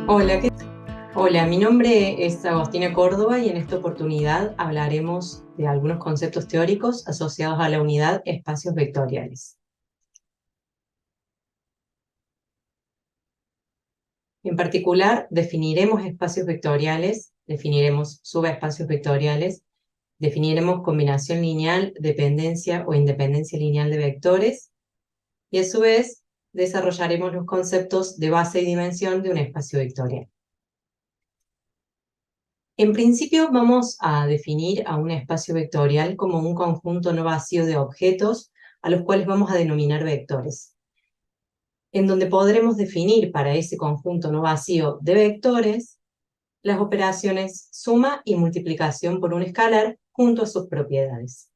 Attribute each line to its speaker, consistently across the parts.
Speaker 1: Hola, Hola, mi nombre es Agostina Córdoba y en esta oportunidad hablaremos de algunos conceptos teóricos asociados a la unidad espacios vectoriales. En particular, definiremos espacios vectoriales, definiremos subespacios vectoriales, definiremos combinación lineal, dependencia o independencia lineal de vectores y a su vez desarrollaremos los conceptos de base y dimensión de un espacio vectorial. En principio vamos a definir a un espacio vectorial como un conjunto no vacío de objetos a los cuales vamos a denominar vectores, en donde podremos definir para ese conjunto no vacío de vectores las operaciones suma y multiplicación por un escalar junto a sus propiedades.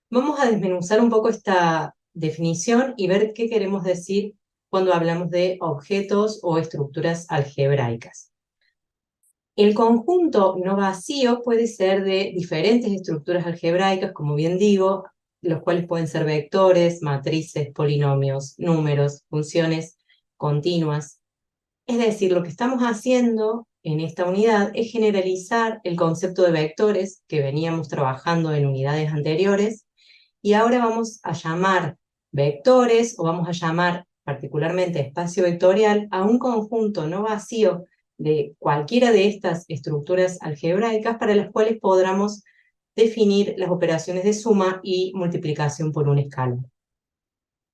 Speaker 1: Vamos a desmenuzar un poco esta definición y ver qué queremos decir cuando hablamos de objetos o estructuras algebraicas. El conjunto no vacío puede ser de diferentes estructuras algebraicas, como bien digo, los cuales pueden ser vectores, matrices, polinomios, números, funciones continuas. Es decir, lo que estamos haciendo en esta unidad es generalizar el concepto de vectores que veníamos trabajando en unidades anteriores y ahora vamos a llamar vectores o vamos a llamar particularmente espacio vectorial a un conjunto no vacío de cualquiera de estas estructuras algebraicas para las cuales podamos definir las operaciones de suma y multiplicación por un escalar.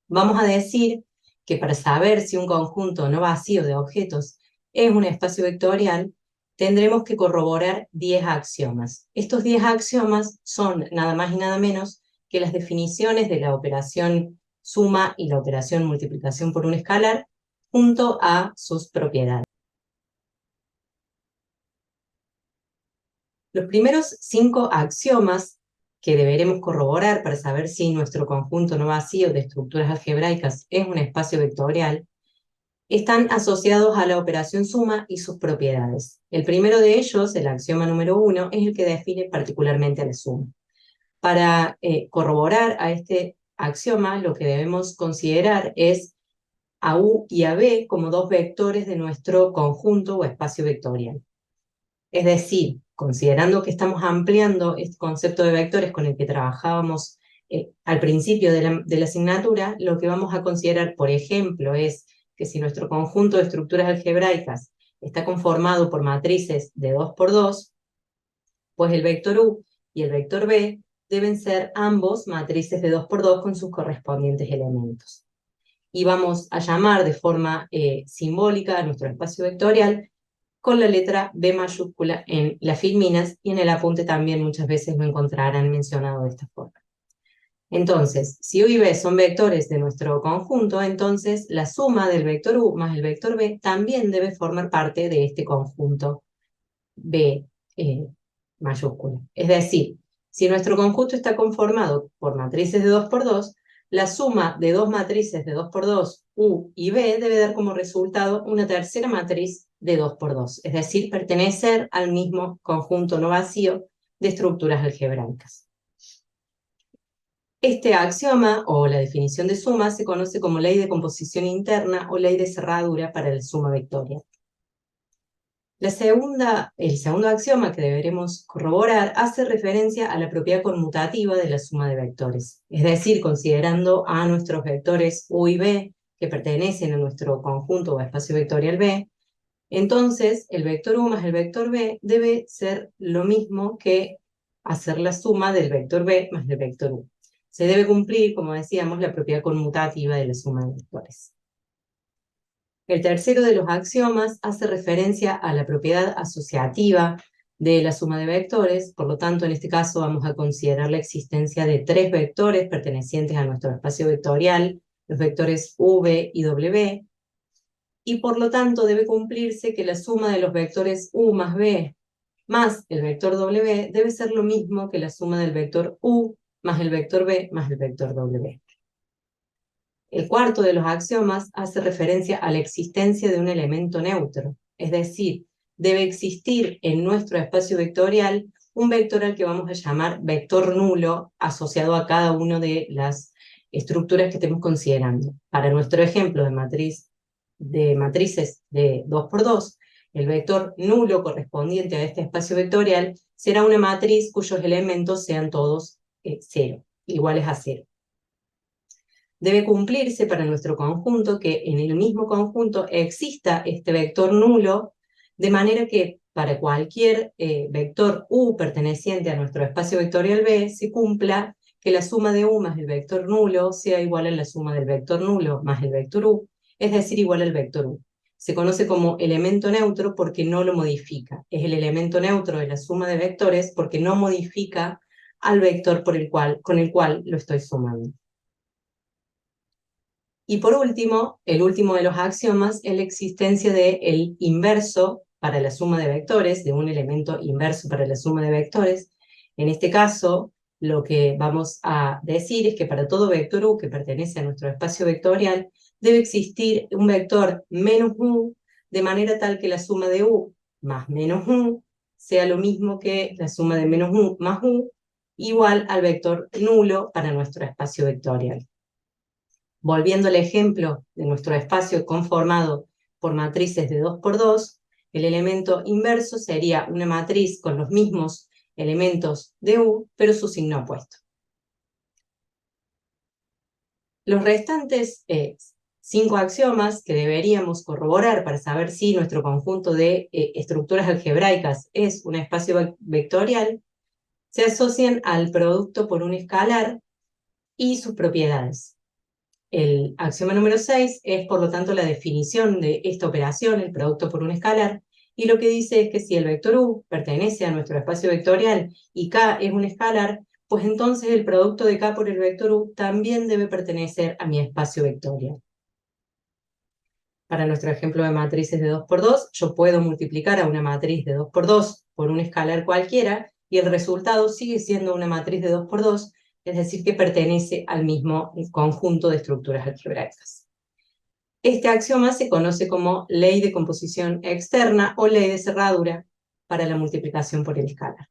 Speaker 1: Vamos a decir que para saber si un conjunto no vacío de objetos es un espacio vectorial, tendremos que corroborar 10 axiomas. Estos 10 axiomas son nada más y nada menos que las definiciones de la operación suma y la operación multiplicación por un escalar junto a sus propiedades. Los primeros 5 axiomas que deberemos corroborar para saber si nuestro conjunto no vacío de estructuras algebraicas es un espacio vectorial están asociados a la operación suma y sus propiedades. El primero de ellos, el axioma número 1, es el que define particularmente a la suma. Para corroborar a este axioma, lo que debemos considerar es a U y a B como dos vectores de nuestro conjunto o espacio vectorial. Es decir, considerando que estamos ampliando este concepto de vectores con el que trabajábamos al principio de la asignatura, lo que vamos a considerar, por ejemplo, es que si nuestro conjunto de estructuras algebraicas está conformado por matrices de 2 por 2, pues el vector U y el vector B deben ser ambos matrices de 2 por 2 con sus correspondientes elementos. Y vamos a llamar de forma simbólica a nuestro espacio vectorial con la letra B mayúscula en las filminas y en el apunte también muchas veces lo encontrarán mencionado de esta forma. Entonces, si U y B son vectores de nuestro conjunto, entonces la suma del vector U más el vector B también debe formar parte de este conjunto B mayúscula. Es decir, si nuestro conjunto está conformado por matrices de 2 por 2, la suma de dos matrices de 2 por 2, U y B, debe dar como resultado una tercera matriz de 2 por 2, es decir, pertenecer al mismo conjunto no vacío de estructuras algebraicas. Este axioma o la definición de suma se conoce como ley de composición interna o ley de cerradura para la suma vectorial. El segundo axioma que deberemos corroborar hace referencia a la propiedad conmutativa de la suma de vectores, es decir, considerando a nuestros vectores U y B que pertenecen a nuestro conjunto o espacio vectorial B, entonces el vector U más el vector B debe ser lo mismo que hacer la suma del vector B más el vector U. Se debe cumplir, como decíamos, la propiedad conmutativa de la suma de vectores. El tercero de los axiomas hace referencia a la propiedad asociativa de la suma de vectores, por lo tanto, en este caso vamos a considerar la existencia de 3 vectores pertenecientes a nuestro espacio vectorial, los vectores V y W, y por lo tanto debe cumplirse que la suma de los vectores U más B más el vector W debe ser lo mismo que la suma del vector U más el vector B más el vector W. El cuarto de los axiomas hace referencia a la existencia de un elemento neutro, es decir, debe existir en nuestro espacio vectorial un vector al que vamos a llamar vector nulo asociado a cada una de las estructuras que estemos considerando. Para nuestro ejemplo de matrices de 2 por 2, El vector nulo correspondiente a este espacio vectorial será una matriz cuyos elementos sean todos 0, iguales a 0. Debe cumplirse para nuestro conjunto que en el mismo conjunto exista este vector nulo, de manera que para cualquier vector u perteneciente a nuestro espacio vectorial B se cumpla que la suma de u más el vector nulo sea igual a la suma del vector nulo más el vector u, es decir, igual al vector u. Se conoce como elemento neutro porque no lo modifica. Es el elemento neutro de la suma de vectores porque no modifica al vector con el cual lo estoy sumando. Y por último, el último de los axiomas es la existencia del inverso para la suma de vectores, de un elemento inverso para la suma de vectores. En este caso, lo que vamos a decir es que para todo vector u que pertenece a nuestro espacio vectorial, debe existir un vector menos u, de manera tal que la suma de u más menos u sea lo mismo que la suma de menos u más u, igual al vector nulo para nuestro espacio vectorial. Volviendo al ejemplo de nuestro espacio conformado por matrices de 2 por 2, el elemento inverso sería una matriz con los mismos elementos de U, pero su signo opuesto. Los restantes 5 axiomas que deberíamos corroborar para saber si nuestro conjunto de estructuras algebraicas es un espacio vectorial se asocian al producto por un escalar y sus propiedades. El axioma número 6 es, por lo tanto, la definición de esta operación, el producto por un escalar, y lo que dice es que si el vector u pertenece a nuestro espacio vectorial y k es un escalar, pues entonces el producto de k por el vector u también debe pertenecer a mi espacio vectorial. Para nuestro ejemplo de matrices de 2 por 2, yo puedo multiplicar a una matriz de 2 por 2 por un escalar cualquiera, y el resultado sigue siendo una matriz de 2 por 2, es decir, que pertenece al mismo conjunto de estructuras algebraicas. Este axioma se conoce como ley de composición externa o ley de cerradura para la multiplicación por el escalar.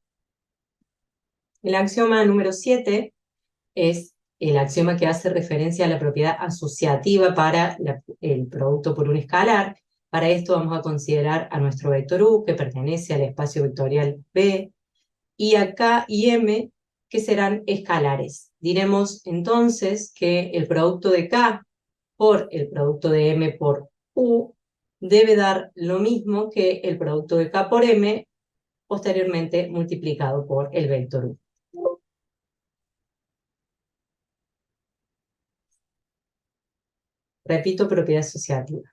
Speaker 1: El axioma número 7 es el axioma que hace referencia a la propiedad asociativa para el producto por un escalar. Para esto vamos a considerar a nuestro vector u, que pertenece al espacio vectorial B, y a k y m, que serán escalares. Diremos entonces que el producto de k por el producto de m por u debe dar lo mismo que el producto de k por m posteriormente multiplicado por el vector u. Repito, propiedad asociativa.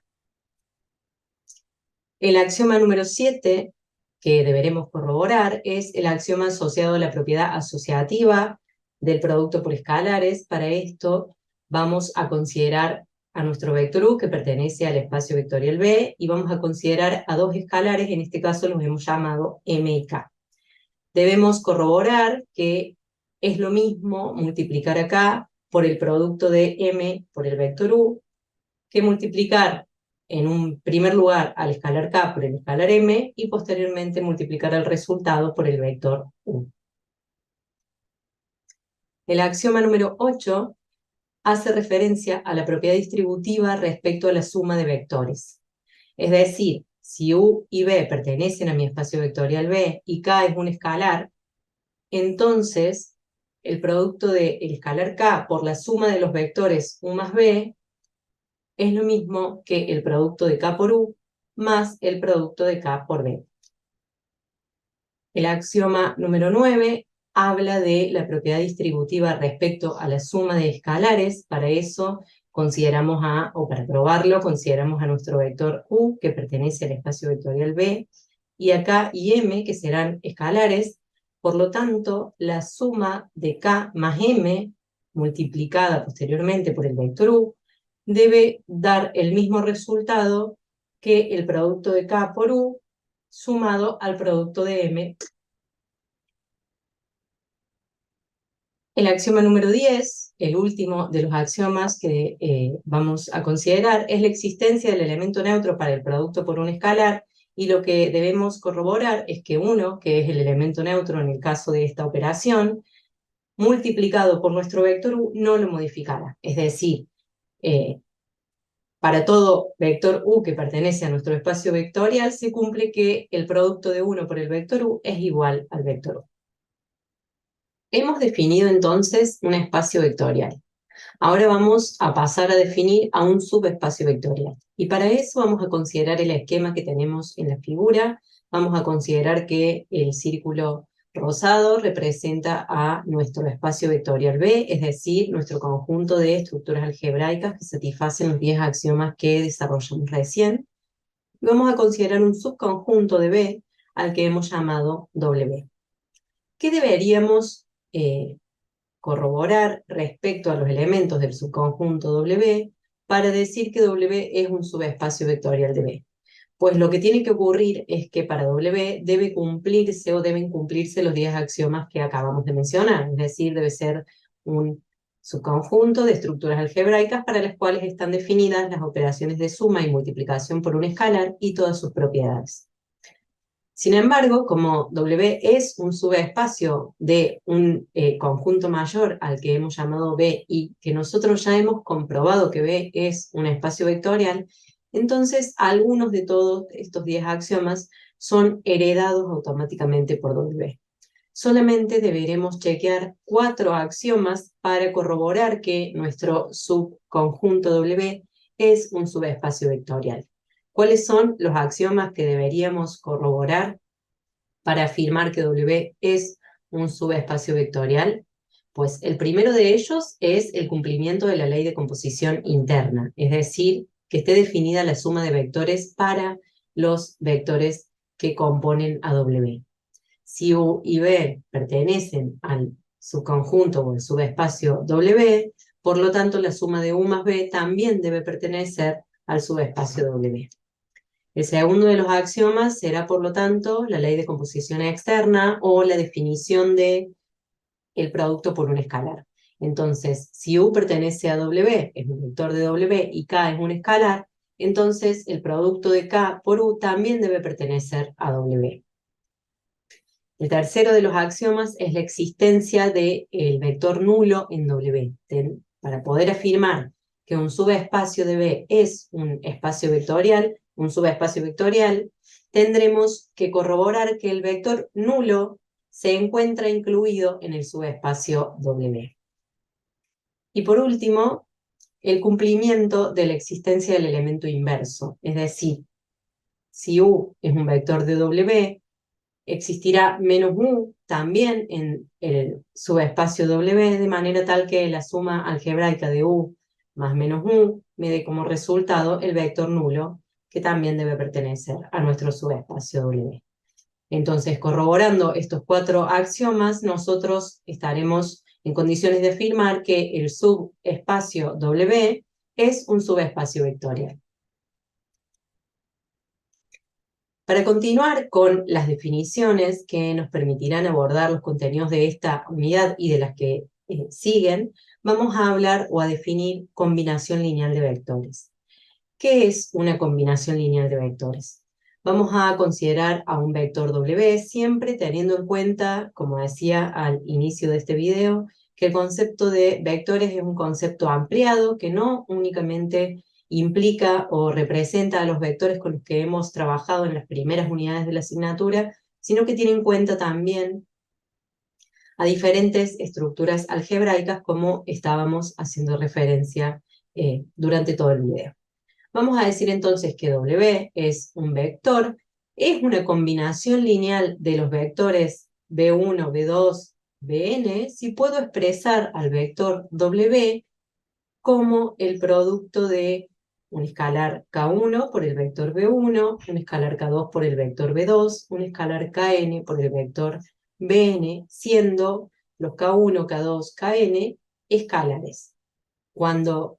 Speaker 1: El axioma número 7 que deberemos corroborar es el axioma asociado a la propiedad asociativa del producto por escalares. Para esto vamos a considerar a nuestro vector u, que pertenece al espacio vectorial B, y vamos a considerar a dos escalares, en este caso los hemos llamado m y k. Debemos corroborar que es lo mismo multiplicar acá por el producto de m por el vector u, que multiplicar en un primer lugar al escalar k por el escalar m, y posteriormente multiplicar el resultado por el vector u. El axioma número 8 hace referencia a la propiedad distributiva respecto a la suma de vectores. Es decir, si u y b pertenecen a mi espacio vectorial B y k es un escalar, entonces el producto del escalar k por la suma de los vectores u más b es lo mismo que el producto de k por u más el producto de k por b. El axioma número 9 habla de la propiedad distributiva respecto a la suma de escalares. Para eso consideramos o para probarlo, consideramos a nuestro vector u, que pertenece al espacio vectorial B, y a k y m, que serán escalares. Por lo tanto, la suma de k más m, multiplicada posteriormente por el vector u, debe dar el mismo resultado que el producto de k por u sumado al producto de m. El axioma número 10, el último de los axiomas que vamos a considerar, es la existencia del elemento neutro para el producto por un escalar, y lo que debemos corroborar es que 1, que es el elemento neutro en el caso de esta operación, multiplicado por nuestro vector u, no lo modificará. Es decir, Para todo vector u que pertenece a nuestro espacio vectorial, se cumple que el producto de 1 por el vector u es igual al vector u. Hemos definido entonces un espacio vectorial. Ahora vamos a pasar a definir a un subespacio vectorial. Y para eso vamos a considerar el esquema que tenemos en la figura. Vamos a considerar que el círculo rosado representa a nuestro espacio vectorial B, es decir, nuestro conjunto de estructuras algebraicas que satisfacen los 10 axiomas que desarrollamos recién. Y vamos a considerar un subconjunto de B al que hemos llamado W. ¿Qué deberíamos corroborar respecto a los elementos del subconjunto W para decir que W es un subespacio vectorial de B? Pues lo que tiene que ocurrir es que para W debe cumplirse o deben cumplirse los 10 axiomas que acabamos de mencionar, es decir, debe ser un subconjunto de estructuras algebraicas para las cuales están definidas las operaciones de suma y multiplicación por un escalar y todas sus propiedades. Sin embargo, como W es un subespacio de un conjunto mayor al que hemos llamado B y que nosotros ya hemos comprobado que B es un espacio vectorial, entonces algunos de todos estos 10 axiomas son heredados automáticamente por W. Solamente deberemos chequear 4 axiomas para corroborar que nuestro subconjunto W es un subespacio vectorial. ¿Cuáles son los axiomas que deberíamos corroborar para afirmar que W es un subespacio vectorial? Pues el primero de ellos es el cumplimiento de la ley de composición interna, es decir, que esté definida la suma de vectores para los vectores que componen a W. Si U y B pertenecen al subconjunto o al subespacio W, por lo tanto la suma de U más B también debe pertenecer al subespacio W. El segundo de los axiomas será, por lo tanto, la ley de composición externa o la definición de el producto por un escalar. Entonces, si U pertenece a W, es un vector de W, y K es un escalar, entonces el producto de K por U también debe pertenecer a W. El tercero de los axiomas es la existencia del vector nulo en W. Para poder afirmar que un subespacio de B es un espacio vectorial, un subespacio vectorial, tendremos que corroborar que el vector nulo se encuentra incluido en el subespacio W. Y por último, el cumplimiento de la existencia del elemento inverso, es decir, si U es un vector de W, existirá menos U también en el subespacio W, de manera tal que la suma algebraica de U más menos U me dé como resultado el vector nulo, que también debe pertenecer a nuestro subespacio W. Entonces, corroborando estos 4 axiomas, nosotros estaremos en condiciones de afirmar que el subespacio W es un subespacio vectorial. Para continuar con las definiciones que nos permitirán abordar los contenidos de esta unidad y de las que siguen, vamos a hablar o a definir combinación lineal de vectores. ¿Qué es una combinación lineal de vectores? Vamos a considerar a un vector W siempre teniendo en cuenta, como decía al inicio de este video, que el concepto de vectores es un concepto ampliado que no únicamente implica o representa a los vectores con los que hemos trabajado en las primeras unidades de la asignatura, sino que tiene en cuenta también a diferentes estructuras algebraicas como estábamos haciendo referencia durante todo el video. Vamos a decir entonces que W es un vector, es una combinación lineal de los vectores B1, B2, Bn, si puedo expresar al vector W como el producto de un escalar K1 por el vector B1, un escalar K2 por el vector B2, un escalar Kn por el vector Bn, siendo los K1, K2, Kn escalares. Cuando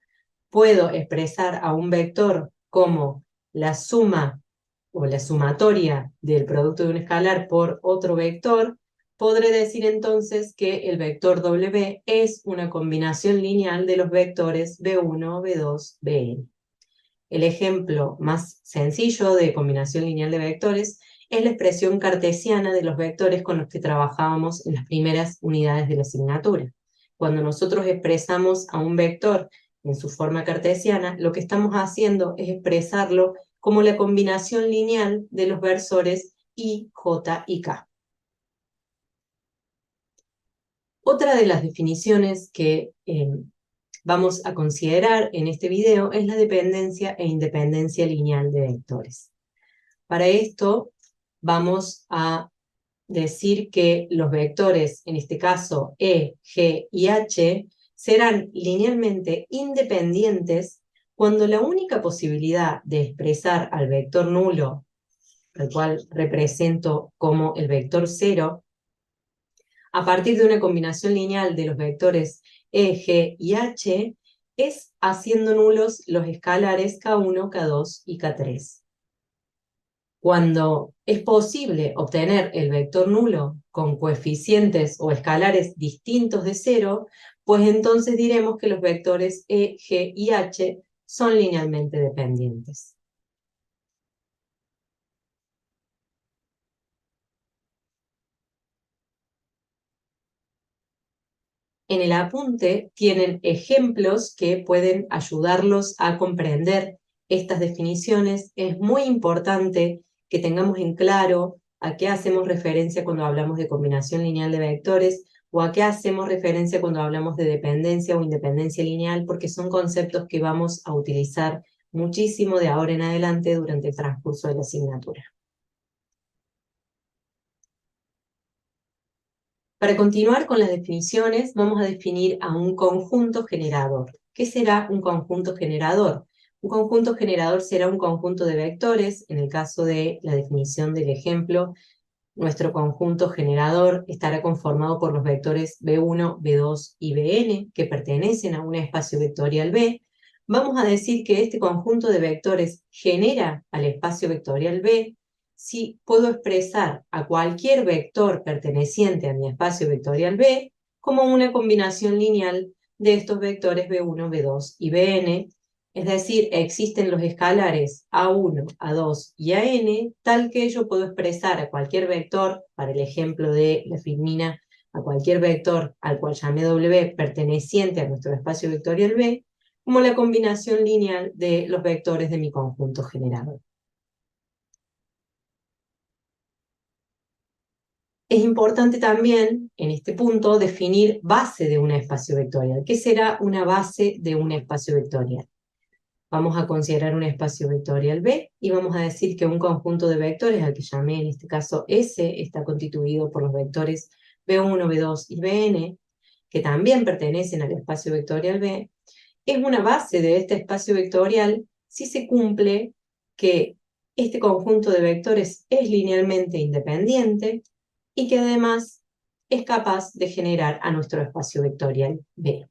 Speaker 1: puedo expresar a un vector como la suma o la sumatoria del producto de un escalar por otro vector, podré decir entonces que el vector W es una combinación lineal de los vectores B1, B2, Bn. El ejemplo más sencillo de combinación lineal de vectores es la expresión cartesiana de los vectores con los que trabajábamos en las primeras unidades de la asignatura. Cuando nosotros expresamos a un vector en su forma cartesiana, lo que estamos haciendo es expresarlo como la combinación lineal de los versores I, J y K. Otra de las definiciones que vamos a considerar en este video es la dependencia e independencia lineal de vectores. Para esto vamos a decir que los vectores, en este caso E, G y H, serán linealmente independientes cuando la única posibilidad de expresar al vector nulo, al cual represento como el vector 0, a partir de una combinación lineal de los vectores E, G y H, es haciendo nulos los escalares K1, K2 y K3. Cuando es posible obtener el vector nulo con coeficientes o escalares distintos de 0, pues entonces diremos que los vectores E, G y H son linealmente dependientes. En el apunte tienen ejemplos que pueden ayudarlos a comprender estas definiciones. Es muy importante que tengamos en claro a qué hacemos referencia cuando hablamos de combinación lineal de vectores o a qué hacemos referencia cuando hablamos de dependencia o independencia lineal, porque son conceptos que vamos a utilizar muchísimo de ahora en adelante durante el transcurso de la asignatura. Para continuar con las definiciones, vamos a definir a un conjunto generador. ¿Qué será un conjunto generador? Un conjunto generador será un conjunto de vectores. En el caso de la definición del ejemplo, nuestro conjunto generador estará conformado por los vectores B1, B2 y Bn, que pertenecen a un espacio vectorial B. Vamos a decir que este conjunto de vectores genera al espacio vectorial B si puedo expresar a cualquier vector perteneciente a mi espacio vectorial B como una combinación lineal de estos vectores B1, B2 y Bn, es decir, existen los escalares A1, A2 y AN, tal que yo puedo expresar a cualquier vector, para el ejemplo de la filmina, a cualquier vector al cual llamé W perteneciente a nuestro espacio vectorial B, como la combinación lineal de los vectores de mi conjunto generador. Es importante también, en este punto, definir base de un espacio vectorial. ¿Qué será una base de un espacio vectorial? Vamos a considerar un espacio vectorial B y vamos a decir que un conjunto de vectores, al que llamé en este caso S, está constituido por los vectores B1, B2 y Bn, que también pertenecen al espacio vectorial B. Es una base de este espacio vectorial si se cumple que este conjunto de vectores es linealmente independiente y que además es capaz de generar a nuestro espacio vectorial B.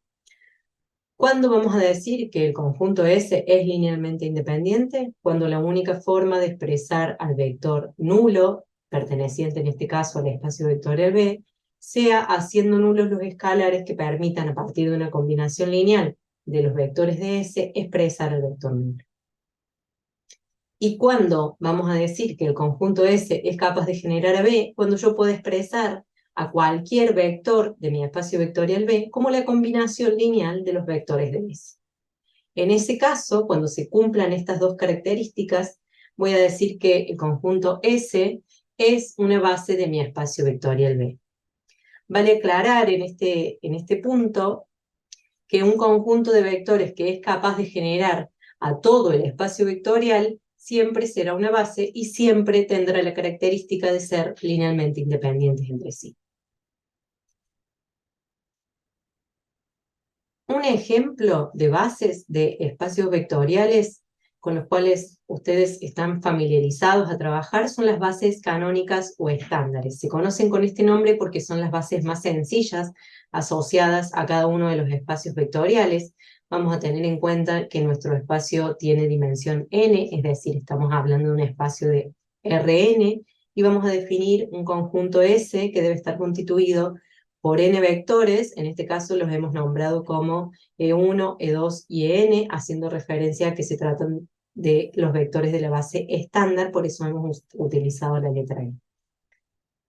Speaker 1: ¿Cuándo vamos a decir que el conjunto S es linealmente independiente? Cuando la única forma de expresar al vector nulo, perteneciente en este caso al espacio vectorial B, sea haciendo nulos los escalares que permitan, a partir de una combinación lineal de los vectores de S, expresar el vector nulo. ¿Y cuándo vamos a decir que el conjunto S es capaz de generar a B? Cuando yo puedo expresar a cualquier vector de mi espacio vectorial B como la combinación lineal de los vectores de S. En ese caso, cuando se cumplan estas dos características, voy a decir que el conjunto S es una base de mi espacio vectorial B. Vale aclarar en este punto que un conjunto de vectores que es capaz de generar a todo el espacio vectorial siempre será una base y siempre tendrá la característica de ser linealmente independientes entre sí. Un ejemplo de bases de espacios vectoriales con los cuales ustedes están familiarizados a trabajar son las bases canónicas o estándares. Se conocen con este nombre porque son las bases más sencillas asociadas a cada uno de los espacios vectoriales. Vamos a tener en cuenta que nuestro espacio tiene dimensión n, es decir, estamos hablando de un espacio de Rn, y vamos a definir un conjunto S que debe estar constituido por n vectores. En este caso los hemos nombrado como E1, E2 y En, haciendo referencia a que se tratan de los vectores de la base estándar, por eso hemos utilizado la letra E.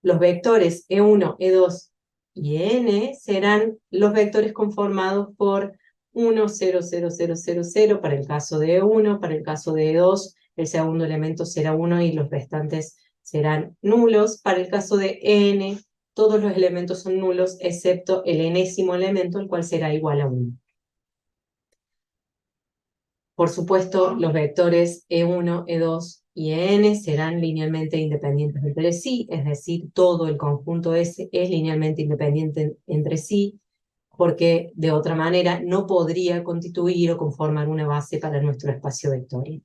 Speaker 1: Los vectores E1, E2 y En serán los vectores conformados por 1, 0, 0, 0, 0, 0 para el caso de E1, para el caso de E2 el segundo elemento será 1 y los restantes serán nulos. Para el caso de n, todos los elementos son nulos excepto el enésimo elemento, el cual será igual a 1. Por supuesto, los vectores E1, E2 y En serán linealmente independientes entre sí, es decir, todo el conjunto S es linealmente independiente entre sí, porque de otra manera no podría constituir o conformar una base para nuestro espacio vectorial.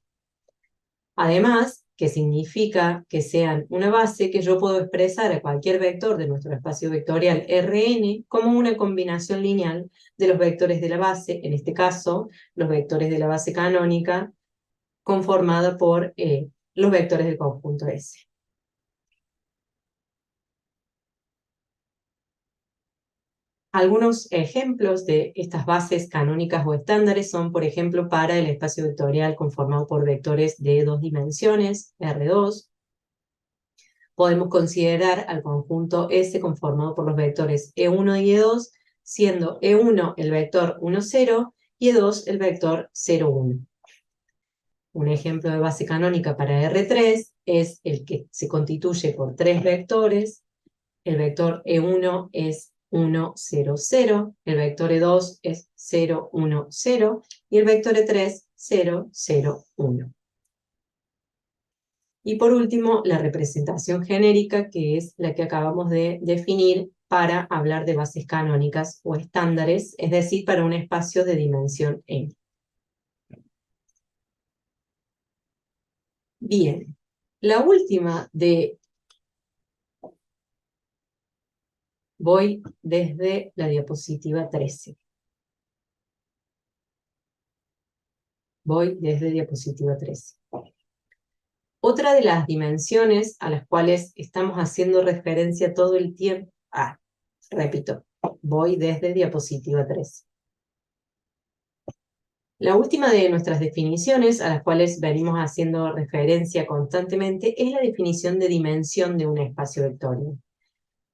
Speaker 1: Además, que significa que sean una base que yo puedo expresar a cualquier vector de nuestro espacio vectorial Rn como una combinación lineal de los vectores de la base, en este caso, los vectores de la base canónica, conformada por los vectores del conjunto S. Algunos ejemplos de estas bases canónicas o estándares son, por ejemplo, para el espacio vectorial conformado por vectores de 2 dimensiones, R2. Podemos considerar al conjunto S conformado por los vectores E1 y E2, siendo E1 el vector 1, 0 y E2 el vector 0, 1. Un ejemplo de base canónica para R3 es el que se constituye por 3 vectores. El vector E1 es 1, 0, 0, el vector E2 es 0, 1, 0 y el vector E3 0, 0, 1. Y por último, la representación genérica, que es la que acabamos de definir para hablar de bases canónicas o estándares, es decir, para un espacio de dimensión n. Bien, la última de... Voy desde la diapositiva 13. Voy desde diapositiva 13. Otra de las dimensiones a las cuales estamos haciendo referencia todo el tiempo... repito, voy desde diapositiva 13. La última de nuestras definiciones, a las cuales venimos haciendo referencia constantemente, es la definición de dimensión de un espacio vectorial.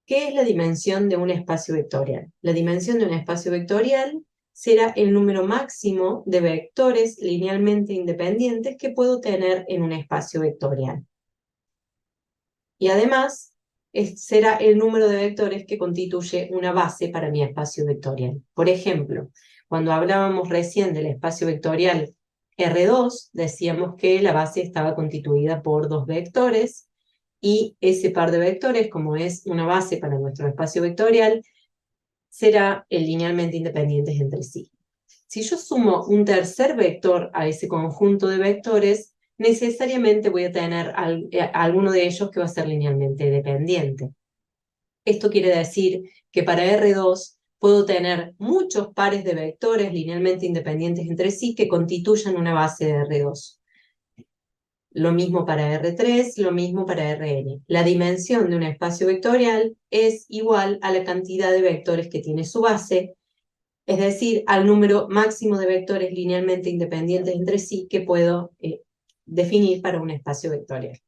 Speaker 1: ¿Qué es la dimensión de un espacio vectorial? La dimensión de un espacio vectorial será el número máximo de vectores linealmente independientes que puedo tener en un espacio vectorial. Y además, será el número de vectores que constituye una base para mi espacio vectorial. Por ejemplo, cuando hablábamos recién del espacio vectorial R2, decíamos que la base estaba constituida por 2 vectores, y ese par de vectores, como es una base para nuestro espacio vectorial, será linealmente independientes entre sí. Si yo sumo un tercer vector a ese conjunto de vectores, necesariamente voy a tener alguno de ellos que va a ser linealmente dependiente. Esto quiere decir que para R2 puedo tener muchos pares de vectores linealmente independientes entre sí que constituyan una base de R2. Lo mismo para R3, lo mismo para Rn. La dimensión de un espacio vectorial es igual a la cantidad de vectores que tiene su base, es decir, al número máximo de vectores linealmente independientes entre sí que puedo definir para un espacio vectorial.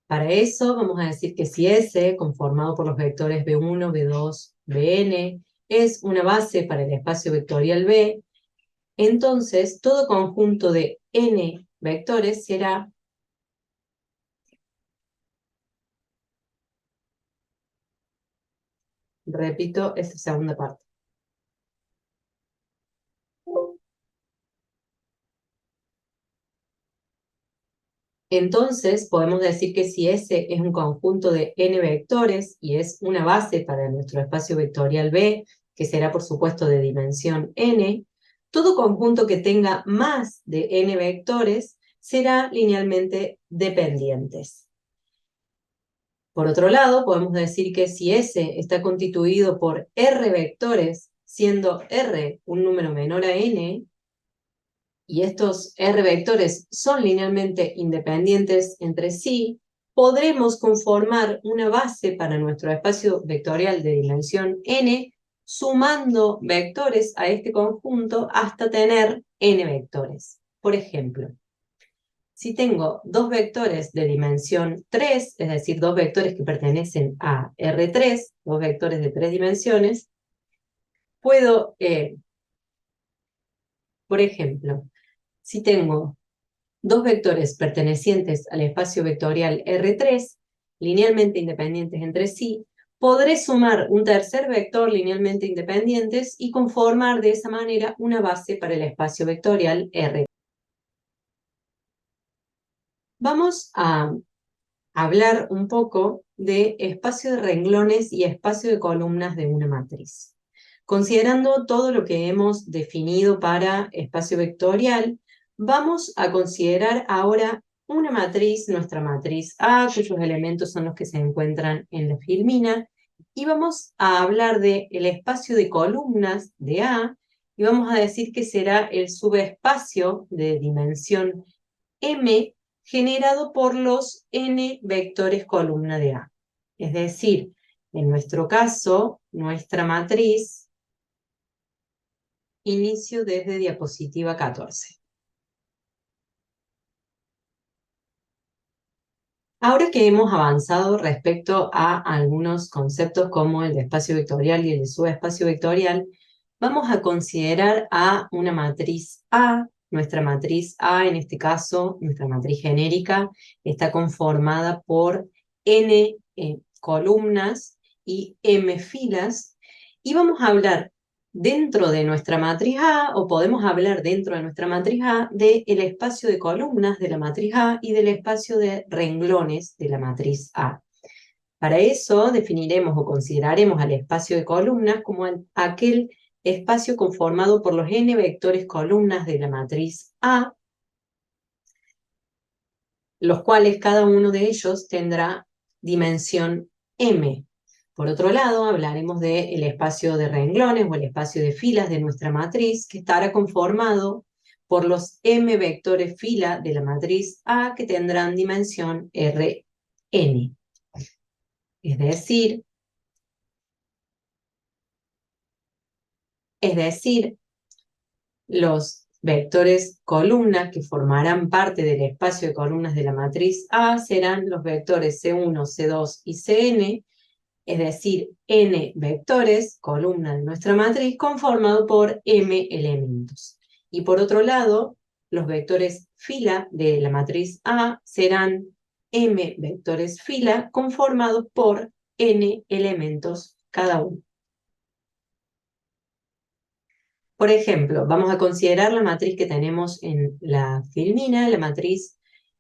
Speaker 1: Para eso vamos a decir que si S, conformado por los vectores B1, B2, Bn, es una base para el espacio vectorial B, entonces todo conjunto de n vectores será repito esta segunda parte. Entonces podemos decir que si S es un conjunto de n vectores y es una base para nuestro espacio vectorial B, que será por supuesto de dimensión n, todo conjunto que tenga más de n vectores será linealmente dependientes. Por otro lado, podemos decir que si S está constituido por R vectores, siendo R un número menor a n, y estos R vectores son linealmente independientes entre sí, podremos conformar una base para nuestro espacio vectorial de dimensión n, sumando vectores a este conjunto hasta tener n vectores. Por ejemplo, Si tengo dos vectores de dimensión 3, es decir, dos vectores que pertenecen a R3, dos vectores de 3 dimensiones, puedo, por ejemplo, si tengo dos vectores pertenecientes al espacio vectorial R3, linealmente independientes entre sí, podré sumar un tercer vector linealmente independientes y conformar de esa manera una base para el espacio vectorial R. Vamos a hablar un poco de espacio de renglones y espacio de columnas de una matriz. Considerando todo lo que hemos definido para espacio vectorial, vamos a considerar ahora una matriz, nuestra matriz A, cuyos elementos son los que se encuentran en la filmina, y vamos a hablar del espacio de columnas de A, y vamos a decir que será el subespacio de dimensión M generado por los n vectores columna de A. Es decir, en nuestro caso, nuestra matriz, inicio desde diapositiva 14. Ahora que hemos avanzado respecto a algunos conceptos como el de espacio vectorial y el de subespacio vectorial, vamos a considerar a una matriz A. Nuestra matriz A, en este caso, nuestra matriz genérica, está conformada por n columnas y m filas, y vamos a hablar dentro de nuestra matriz A, o podemos hablar dentro de nuestra matriz A, del espacio de columnas de la matriz A y del espacio de renglones de la matriz A. Para eso definiremos o consideraremos al espacio de columnas como aquel espacio conformado por los n vectores columnas de la matriz A, los cuales cada uno de ellos tendrá dimensión m. Por otro lado, hablaremos del espacio de renglones o el espacio de filas de nuestra matriz, que estará conformado por los m vectores fila de la matriz A, que tendrán dimensión Rn. Es decir, los vectores columnas que formarán parte del espacio de columnas de la matriz A serán los vectores C1, C2 y Cn, es decir, n vectores, columna de nuestra matriz, conformado por m elementos. Y por otro lado, los vectores fila de la matriz A serán m vectores fila conformados por n elementos cada uno. Por ejemplo, vamos a considerar la matriz que tenemos en la filmina. La matriz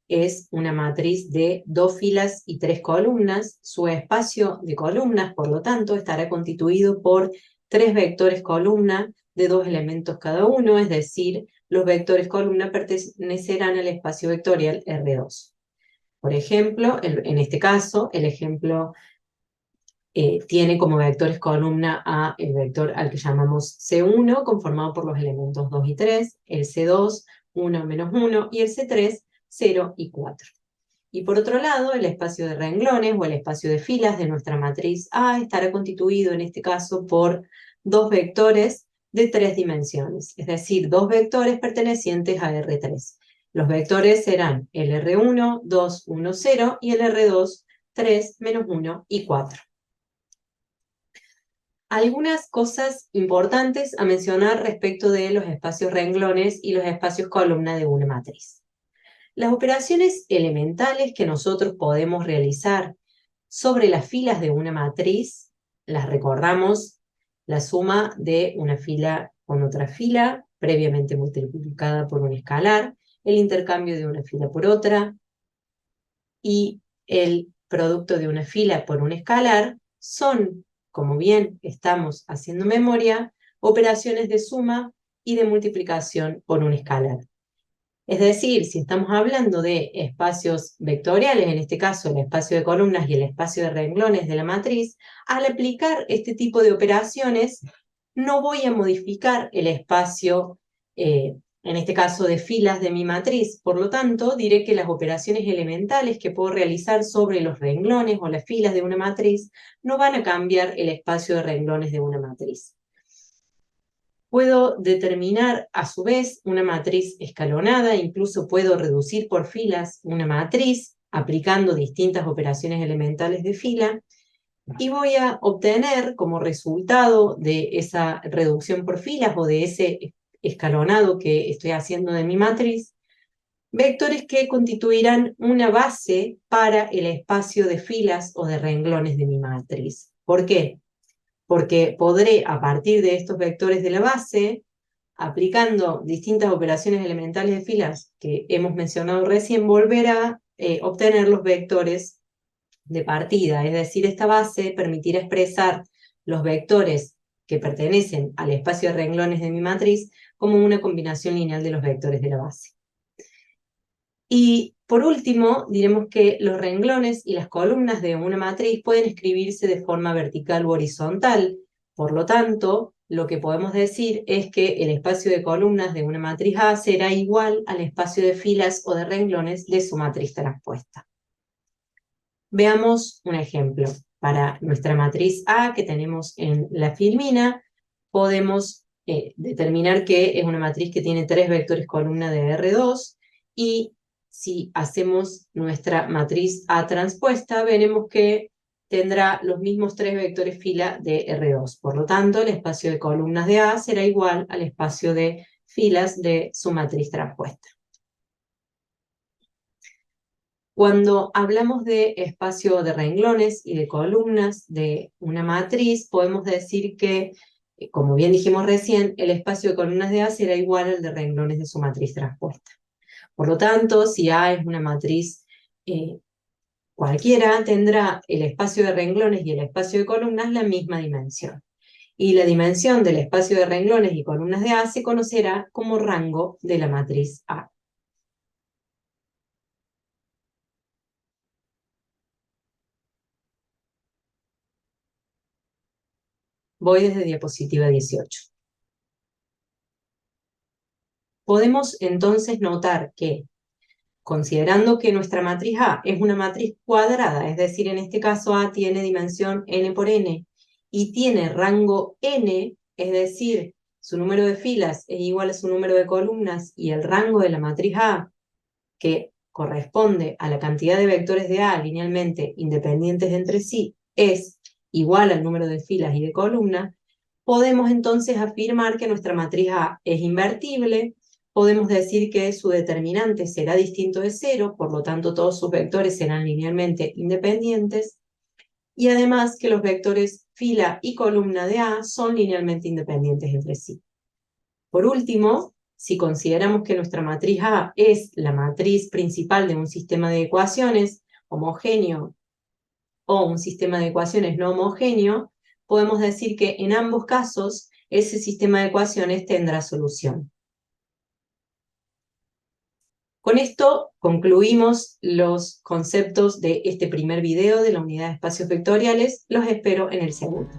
Speaker 1: es una matriz de 2 filas y 3 columnas. Su espacio de columnas, por lo tanto, estará constituido por 3 vectores columna de 2 elementos cada uno, es decir, los vectores columna pertenecerán al espacio vectorial R2. Por ejemplo, en este caso, el ejemplo tiene como vectores columna a el vector al que llamamos C1, conformado por los elementos 2 y 3, el C2, 1 menos 1, y el C3, 0 y 4. Y por otro lado, el espacio de renglones o el espacio de filas de nuestra matriz A estará constituido en este caso por dos vectores de 3 dimensiones, es decir, dos vectores pertenecientes a R3. Los vectores serán el R1, 2, 1, 0 y el R2, 3, menos 1 y 4. Algunas cosas importantes a mencionar respecto de los espacios renglones y los espacios columna de una matriz. Las operaciones elementales que nosotros podemos realizar sobre las filas de una matriz, las recordamos, la suma de una fila con otra fila, previamente multiplicada por un escalar, el intercambio de una fila por otra y el producto de una fila por un escalar, son, como bien estamos haciendo memoria, operaciones de suma y de multiplicación por un escalar. Es decir, si estamos hablando de espacios vectoriales, en este caso el espacio de columnas y el espacio de renglones de la matriz, al aplicar este tipo de operaciones, no voy a modificar el espacio, en este caso de filas de mi matriz. Por lo tanto, diré que las operaciones elementales que puedo realizar sobre los renglones o las filas de una matriz no van a cambiar el espacio de renglones de una matriz. Puedo determinar a su vez una matriz escalonada, incluso puedo reducir por filas una matriz aplicando distintas operaciones elementales de fila, y voy a obtener como resultado de esa reducción por filas o de ese escalonado que estoy haciendo de mi matriz, vectores que constituirán una base para el espacio de filas o de renglones de mi matriz. ¿Por qué? Porque podré, a partir de estos vectores de la base, aplicando distintas operaciones elementales de filas que hemos mencionado recién, volver a obtener los vectores de partida, es decir, esta base permitirá expresar los vectores que pertenecen al espacio de renglones de mi matriz como una combinación lineal de los vectores de la base. Y por último, diremos que los renglones y las columnas de una matriz pueden escribirse de forma vertical u horizontal. Por lo tanto, lo que podemos decir es que el espacio de columnas de una matriz A será igual al espacio de filas o de renglones de su matriz transpuesta. Veamos un ejemplo. Para nuestra matriz A que tenemos en la filmina, podemos determinar que es una matriz que tiene 3 vectores columna de R2, y si hacemos nuestra matriz A transpuesta, veremos que tendrá los mismos 3 vectores fila de R2. Por lo tanto, el espacio de columnas de A será igual al espacio de filas de su matriz transpuesta. Cuando hablamos de espacio de renglones y de columnas de una matriz, podemos decir que, como bien dijimos recién, el espacio de columnas de A será igual al de renglones de su matriz transpuesta. Por lo tanto, si A es una matriz cualquiera, tendrá el espacio de renglones y el espacio de columnas la misma dimensión. Y la dimensión del espacio de renglones y columnas de A se conocerá como rango de la matriz A. Voy desde diapositiva 18. Podemos entonces notar que, considerando que nuestra matriz A es una matriz cuadrada, es decir, en este caso A tiene dimensión n por n y tiene rango n, es decir, su número de filas es igual a su número de columnas, y el rango de la matriz A, que corresponde a la cantidad de vectores de A linealmente independientes entre sí, es igual al número de filas y de columnas, podemos entonces afirmar que nuestra matriz A es invertible. Podemos decir que su determinante será distinto de cero, por lo tanto todos sus vectores serán linealmente independientes, y además que los vectores fila y columna de A son linealmente independientes entre sí. Por último, si consideramos que nuestra matriz A es la matriz principal de un sistema de ecuaciones homogéneo o un sistema de ecuaciones no homogéneo, podemos decir que en ambos casos ese sistema de ecuaciones tendrá solución. Con esto concluimos los conceptos de este primer video de la unidad de espacios vectoriales. Los espero en el segundo.